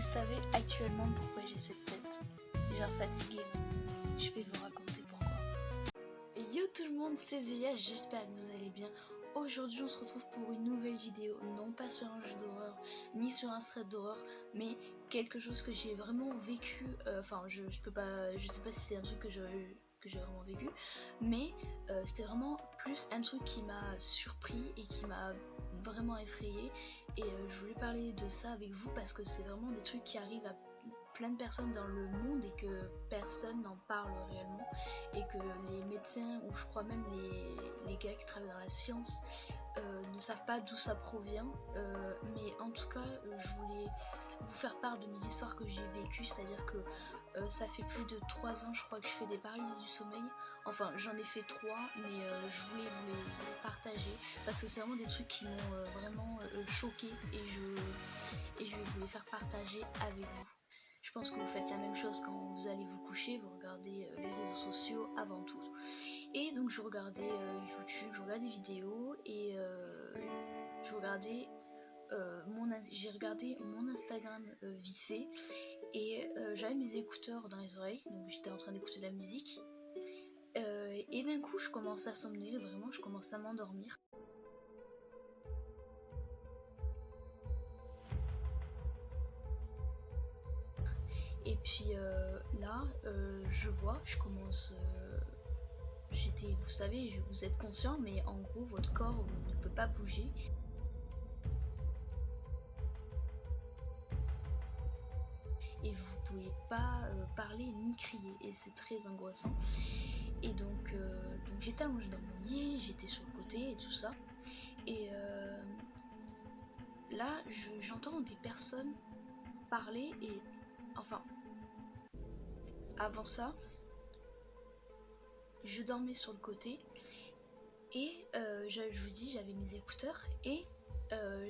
savez actuellement pourquoi j'ai cette tête, genre fatiguée. Je vais vous raconter pourquoi. Yo tout le monde, c'est Zélia, j'espère que vous allez bien. Aujourd'hui on se retrouve pour une nouvelle vidéo, non pas sur un jeu d'horreur, ni sur un thread d'horreur, mais quelque chose que j'ai vraiment vécu, je sais pas si c'est un truc que j'ai vraiment vécu, mais c'était vraiment plus un truc qui m'a surpris et qui m'a vraiment effrayée, et je voulais parler de ça avec vous parce que c'est vraiment des trucs qui arrivent à plein de personnes dans le monde et que personne n'en parle réellement, et que les médecins ou je crois même les gars qui travaillent dans la science ne savent pas d'où ça provient, mais en tout cas je voulais vous faire part de mes histoires que j'ai vécues, c'est-à-dire que ça fait plus de 3 ans je crois que je fais des paralysies du sommeil, enfin j'en ai fait 3, mais je voulais vous les partager parce que c'est vraiment des trucs qui m'ont vraiment choquée, et je vais vous les faire partager avec vous. Je pense que vous faites la même chose quand vous allez vous coucher, vous regardez les réseaux sociaux avant tout. Et donc je regardais YouTube, je regardais des vidéos, et j'ai regardé mon Instagram vite fait, et j'avais mes écouteurs dans les oreilles, donc j'étais en train d'écouter de la musique. Et d'un coup je commence à somnoler, vraiment je commence à m'endormir. Et puis là, je commence... vous savez, vous êtes conscient, mais en gros, votre corps ne peut pas bouger. Et vous pouvez pas parler ni crier, et c'est très angoissant. Et donc j'étais allongée dans mon lit, j'étais sur le côté et tout ça. Et là, j'entends des personnes parler, et enfin, avant ça, je dormais sur le côté, et je vous dis, j'avais mes écouteurs, et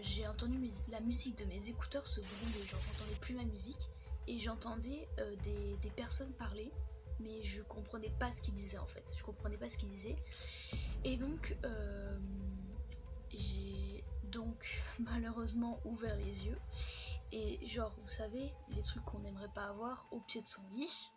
j'ai entendu la musique de mes écouteurs se brouiller, j'entendais plus ma musique, et j'entendais des personnes parler, mais je comprenais pas ce qu'ils disaient en fait, je comprenais pas ce qu'ils disaient, et donc j'ai donc malheureusement ouvert les yeux, et genre vous savez les trucs qu'on n'aimerait pas avoir au pied de son lit,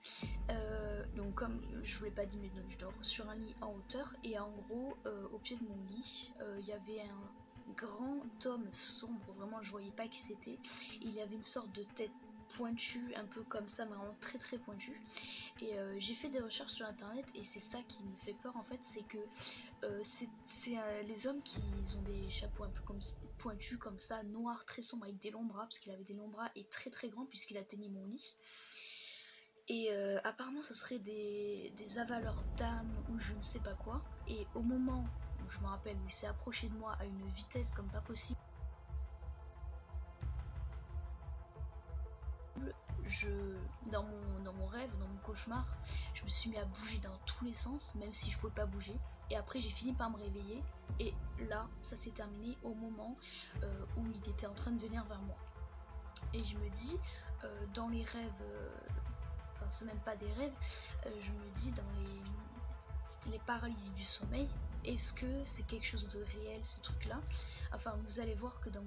donc comme je vous l'ai pas dit, mais donc je dors sur un lit en hauteur, et en gros au pied de mon lit il y avait un grand homme sombre, vraiment je voyais pas qui c'était, il y avait une sorte de tête pointue, un peu comme ça, mais vraiment très très pointue, et j'ai fait des recherches sur internet, et c'est ça qui me fait peur en fait, c'est que c'est les hommes qui ont des chapeaux un peu comme pointus comme ça, noirs, très sombres, avec des longs bras, parce qu'il avait des longs bras et très très grands puisqu'il atteignait mon lit. Et apparemment ce serait des avaleurs d'âme ou je ne sais pas quoi, et au moment où je me rappelle où il s'est approché de moi à une vitesse comme pas possible, dans mon rêve, dans mon cauchemar, je me suis mis à bouger dans tous les sens, même si je pouvais pas bouger. Et après j'ai fini par me réveiller, et là ça s'est terminé au moment où il était en train de venir vers moi. Et je me dis, dans les rêves, enfin c'est même pas des rêves, je me dis dans les paralysies du sommeil, est-ce que c'est quelque chose de réel ces trucs là? Enfin vous allez voir que dans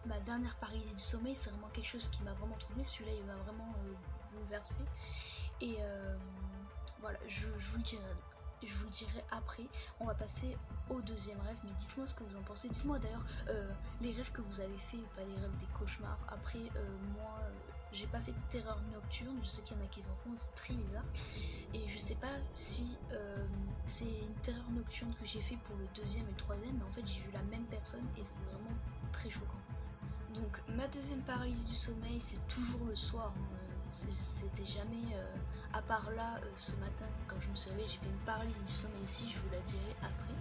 ma dernière paralysie du sommeil, c'est vraiment quelque chose qui m'a vraiment troublée, celui-là il m'a vraiment bouleversée, et voilà, je vous le dirai après. On va passer au deuxième rêve, mais dites-moi ce que vous en pensez, dites-moi d'ailleurs les rêves que vous avez fait, pas les rêves des cauchemars. Après moi j'ai pas fait de terreur nocturne, je sais qu'il y en a qui en font et c'est très bizarre, et je sais pas si c'est une terreur nocturne que j'ai fait pour le deuxième et le troisième, mais en fait j'ai vu la même personne et c'est vraiment très choquant. Donc ma deuxième paralysie du sommeil, c'est toujours le soir, c'était jamais à part là ce matin quand je me suis réveillée, j'ai fait une paralysie du sommeil aussi, je vous la dirai après.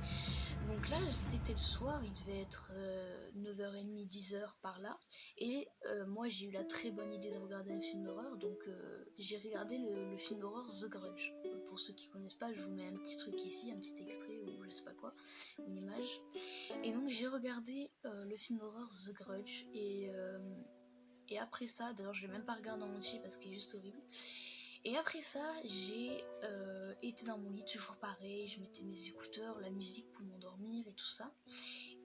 Donc là c'était le soir, il devait être 9h30, 10h par là, et moi j'ai eu la très bonne idée de regarder un film d'horreur, donc j'ai regardé le film d'horreur The Grudge. Pour ceux qui connaissent pas, je vous mets un petit truc ici, un petit extrait ou je sais pas quoi, une image. Et donc j'ai regardé le film d'horreur The Grudge, et après ça, d'ailleurs je l'ai même pas regardé en entier parce qu'il est juste horrible. Et après ça, j'ai été dans mon lit, toujours pareil, je mettais mes écouteurs, la musique pour m'endormir et tout ça.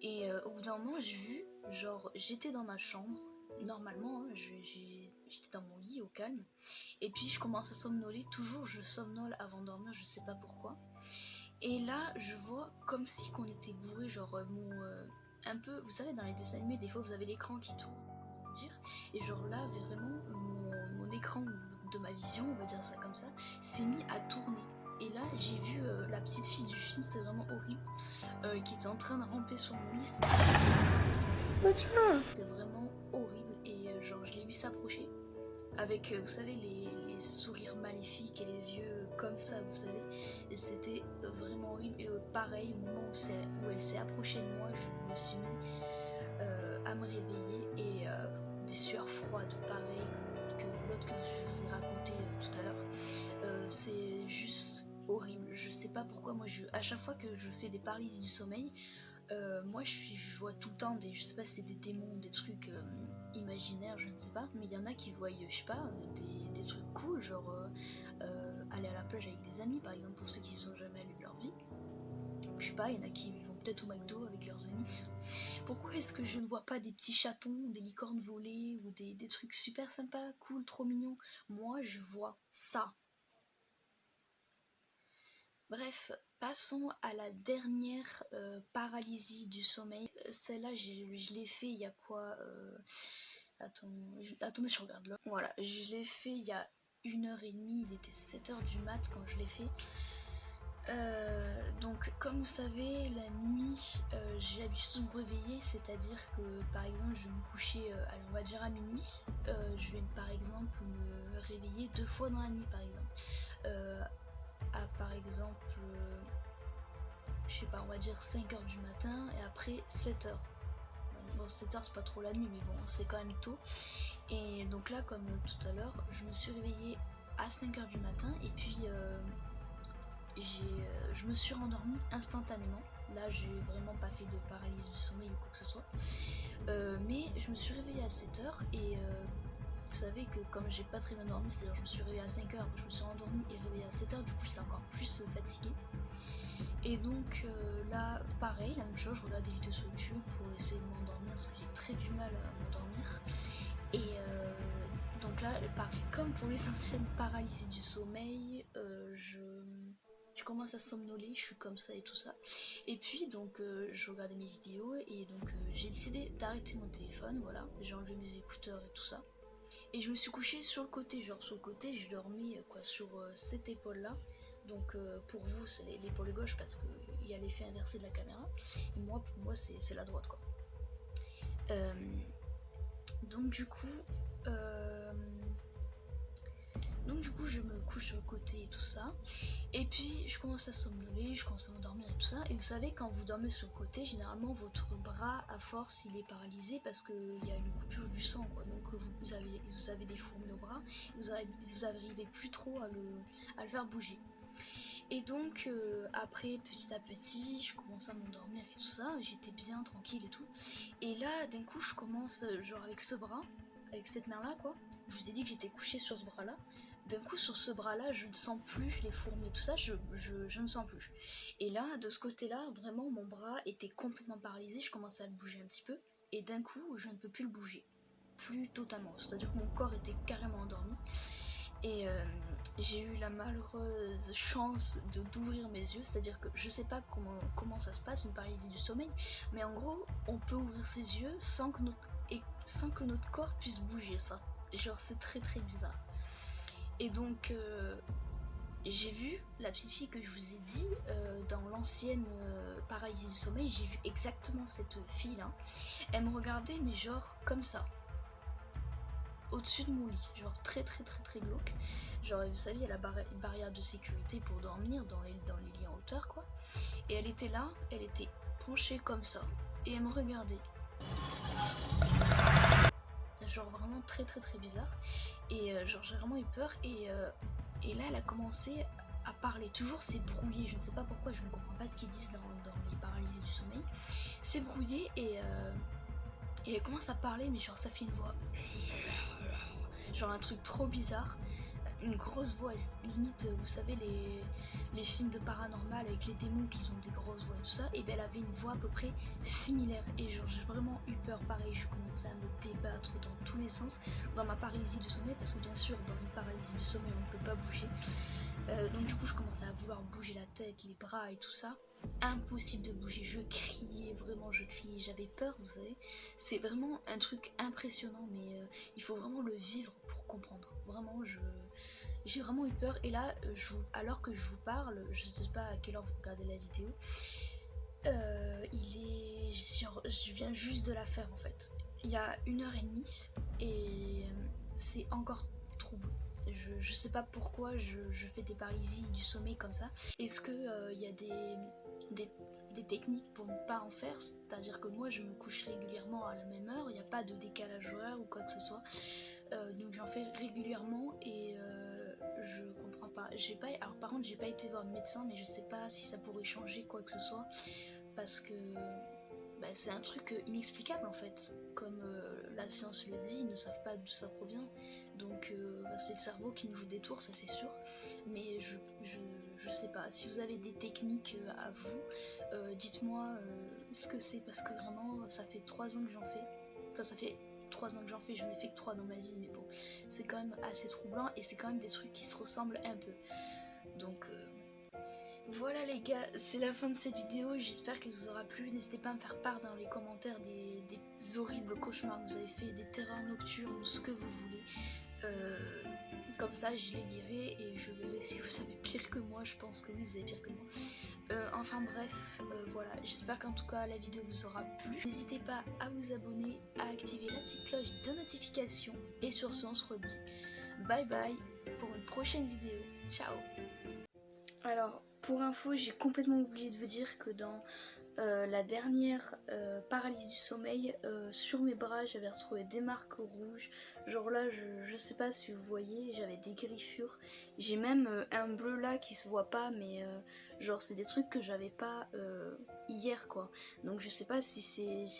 Et au bout d'un moment, j'ai vu, genre, j'étais dans ma chambre, normalement, hein, j'étais dans mon lit au calme. Et puis je commence à somnoler, toujours je somnole avant de dormir, je sais pas pourquoi. Et là, je vois comme si qu'on était bourré, genre un peu, vous savez, dans les dessins animés, des fois vous avez l'écran qui tourne, comment vous dire, et genre là, vraiment, mon écran de ma vision, on va dire ça comme ça, s'est mis à tourner. Et là, j'ai vu la petite fille du film, c'était vraiment horrible, qui était en train de ramper sur mon lit. C'était vraiment horrible, et genre, je l'ai vu s'approcher, avec, vous savez, les sourires maléfiques et les yeux comme ça, vous savez. Et c'était vraiment horrible. Et pareil, au moment où elle s'est approchée de moi, je me suis mis à me réveiller et des sueurs froides, pareil que l'autre que je vous ai raconté tout à l'heure. C'est juste horrible. Je sais pas pourquoi, moi, à chaque fois que je fais des paralysies du sommeil, moi je vois tout le temps je sais pas si c'est des démons, des trucs imaginaires, je ne sais pas, mais il y en a qui voient, je sais pas, des trucs cool, genre aller à la plage avec des amis par exemple, pour ceux qui sont jamais allés de leur vie. Je sais pas, il y en a qui vont peut-être au McDo avec leurs amis. Pourquoi est-ce que je ne vois pas des petits chatons, des licornes volées ou des trucs super sympas, cool, trop mignons? Moi je vois ça. Bref, passons à la dernière paralysie du sommeil. Celle-là, je l'ai fait il y a quoi attendez, je regarde là. Voilà, je l'ai fait il y a 1h30, il était 7h du mat quand je l'ai fait. Donc comme vous savez, la nuit, j'ai l'habitude de me réveiller, c'est-à-dire que par exemple je vais me coucher, allez, on va dire à minuit, je vais par exemple me réveiller 2 fois dans la nuit par exemple. Par exemple, je sais pas, on va dire 5h du matin et après 7h. Bon, 7h c'est pas trop la nuit, mais bon, c'est quand même tôt. Et donc là, comme tout à l'heure, je me suis réveillée à 5h du matin et puis je me suis rendormie instantanément. Là, j'ai vraiment pas fait de paralysie du sommeil ou quoi que ce soit. Mais je me suis réveillée à 7h et vous savez que comme j'ai pas très bien dormi, c'est-à-dire je me suis réveillée à 5h, après je me suis endormie et réveillée à 7h, du coup j'étais encore plus fatiguée. Et donc là, pareil, la même chose, je regarde des vidéos sur YouTube pour essayer de m'endormir parce que j'ai très du mal à m'endormir. Et donc là, pareil, comme pour les anciennes paralysies du sommeil, je commence à somnoler, je suis comme ça et tout ça. Et puis donc je regardais mes vidéos et donc j'ai décidé d'arrêter mon téléphone, voilà, j'ai enlevé mes écouteurs et tout ça. Et je me suis couchée sur le côté, genre sur le côté, je dormis quoi, sur cette épaule-là. Donc pour vous, c'est l'épaule gauche parce qu'il y a l'effet inversé de la caméra. Et moi, pour moi, c'est la droite, quoi. Donc du coup, je me couche sur le côté et tout ça. Et puis, je commence à somnoler, je commence à m'endormir et tout ça. Et vous savez, quand vous dormez sur le côté, généralement, votre bras, à force, il est paralysé parce qu'il y a une coupure du sang, quoi. Donc, vous avez des fourmis au bras. Vous n'arrivez plus trop à le faire bouger. Et donc, après, petit à petit, je commence à m'endormir et tout ça. J'étais bien tranquille et tout. Et là, d'un coup, je commence, genre, avec ce bras, avec cette main-là, quoi. Je vous ai dit que j'étais couchée sur ce bras-là. D'un coup, sur ce bras-là, je ne sens plus les fourmis et tout ça, je ne sens plus. Et là, de ce côté-là, vraiment, mon bras était complètement paralysé, je commençais à le bouger un petit peu. Et d'un coup, je ne peux plus le bouger. Plus totalement. C'est-à-dire que mon corps était carrément endormi. Et j'ai eu la malheureuse chance d'ouvrir mes yeux, c'est-à-dire que je sais pas comment ça se passe, une paralysie du sommeil, mais en gros, on peut ouvrir ses yeux sans que notre corps puisse bouger. Ça, genre, c'est très très bizarre. Et donc, j'ai vu la petite fille que je vous ai dit dans l'ancienne paralysie du sommeil, j'ai vu exactement cette fille-là. Elle me regardait, mais genre comme ça. Au-dessus de mon lit, genre très très très très glauque. Genre vous savez, il y a la barrière de sécurité pour dormir dans les lits en hauteur quoi. Et elle était là, elle était penchée comme ça. Et elle me regardait. Genre vraiment très très très bizarre. Et genre j'ai vraiment eu peur. Et là elle a commencé à parler. Toujours c'est brouillé, je ne sais pas pourquoi, je ne comprends pas ce qu'ils disent dans les paralysies du sommeil. C'est brouillé et elle commence à parler, mais genre ça fait une voix. Genre un truc trop bizarre. une grosse voix, limite vous savez les films de paranormal avec les démons qui ont des grosses voix et tout ça, et ben elle avait une voix à peu près similaire, et genre j'ai vraiment eu peur. Pareil, je commençais à me débattre dans tous les sens dans ma paralysie du sommeil, parce que bien sûr dans une paralysie du sommeil on ne peut pas bouger. Donc du coup je commençais à vouloir bouger la tête, les bras et tout ça. Impossible de bouger, je criais, vraiment je criais, j'avais peur, vous savez. C'est vraiment un truc impressionnant, mais il faut vraiment le vivre pour comprendre. Vraiment, j'ai vraiment eu peur. Et là, alors que je vous parle, je sais pas à quelle heure vous regardez la vidéo, je viens juste de la faire en fait. Il y a 1h30 et c'est encore trouble. Je sais pas pourquoi je fais des paralysies du sommeil comme ça. Est-ce que il y a des techniques pour ne pas en faire? C'est-à-dire que moi je me couche régulièrement à la même heure, il n'y a pas de décalage horaire ou quoi que ce soit. Donc j'en fais régulièrement et je comprends pas. Alors par contre j'ai pas été voir le médecin, mais je sais pas si ça pourrait changer quoi que ce soit, parce que c'est un truc inexplicable en fait. Comme la science le dit, ils ne savent pas d'où ça provient. Donc c'est le cerveau qui nous joue des tours, ça c'est sûr. Mais je sais pas. Si vous avez des techniques à vous, dites-moi ce que c'est, parce que vraiment ça fait 3 ans que j'en fais. Enfin ça fait 3 ans que j'en fais, j'en ai fait que 3 dans ma vie, mais bon, c'est quand même assez troublant et c'est quand même des trucs qui se ressemblent un peu. Donc voilà les gars, c'est la fin de cette vidéo, j'espère qu'elle vous aura plu. N'hésitez pas à me faire part dans les commentaires des horribles cauchemars que vous avez fait, des terreurs nocturnes, ce que vous voulez. Comme ça je les lirai et je verrai si vous avez pire que moi. Je pense que oui, vous avez pire que moi. Enfin bref, voilà, j'espère qu'en tout cas la vidéo vous aura plu. N'hésitez pas à vous abonner, à activer la petite cloche de notification. Et sur ce, on se redit bye bye pour une prochaine vidéo. Ciao. Alors, pour info, j'ai complètement oublié de vous dire que dans la dernière paralysie du sommeil, sur mes bras j'avais retrouvé des marques rouges. Genre là je sais pas si vous voyez, j'avais des griffures. J'ai même un bleu là qui se voit pas, mais genre c'est des trucs que j'avais pas hier quoi. Donc je sais pas si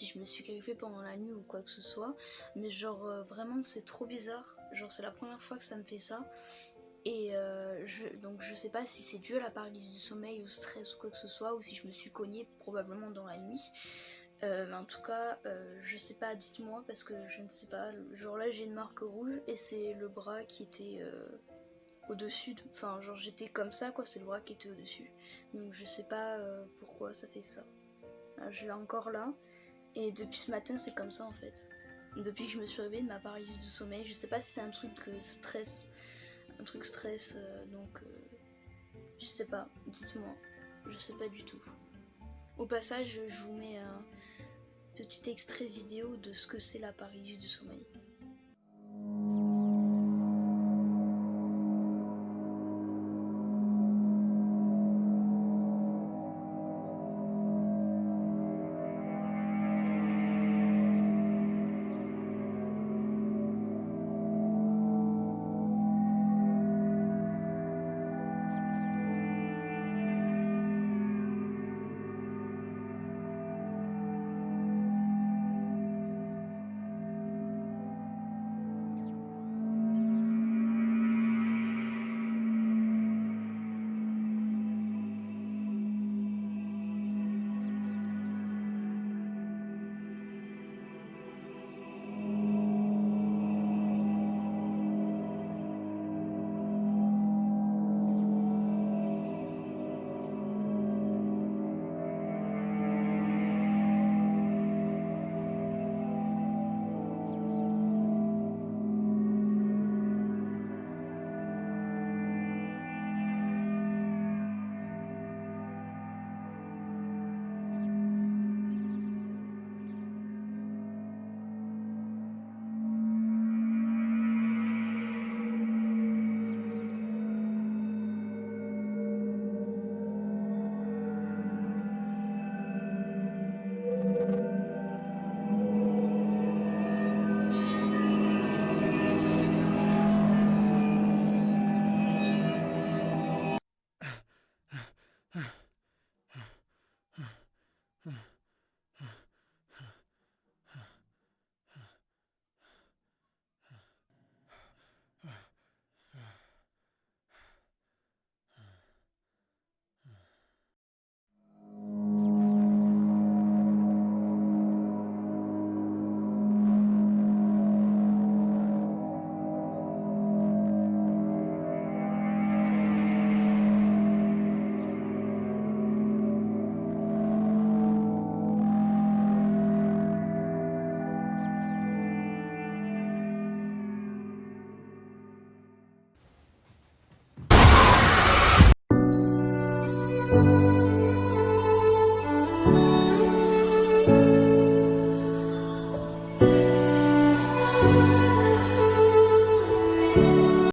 je me suis griffée pendant la nuit ou quoi que ce soit, mais genre vraiment c'est trop bizarre. Genre c'est la première fois que ça me fait ça. Et donc je sais pas si c'est dû à la paralysie du sommeil, au stress ou quoi que ce soit, ou si je me suis cognée probablement dans la nuit. Mais en tout cas, je sais pas, dites-moi, parce que je ne sais pas. Genre là j'ai une marque rouge et c'est le bras qui était au-dessus. Enfin genre j'étais comme ça quoi, c'est le bras qui était au-dessus. Donc je sais pas pourquoi ça fait ça. Là, je l'ai encore là. Et depuis ce matin c'est comme ça en fait. Depuis que je me suis réveillée de ma paralysie du sommeil, je sais pas si c'est un truc stress. Un truc stress, donc je sais pas, dites-moi, je sais pas du tout. Au passage, je vous mets un petit extrait vidéo de ce que c'est la paralysie du sommeil.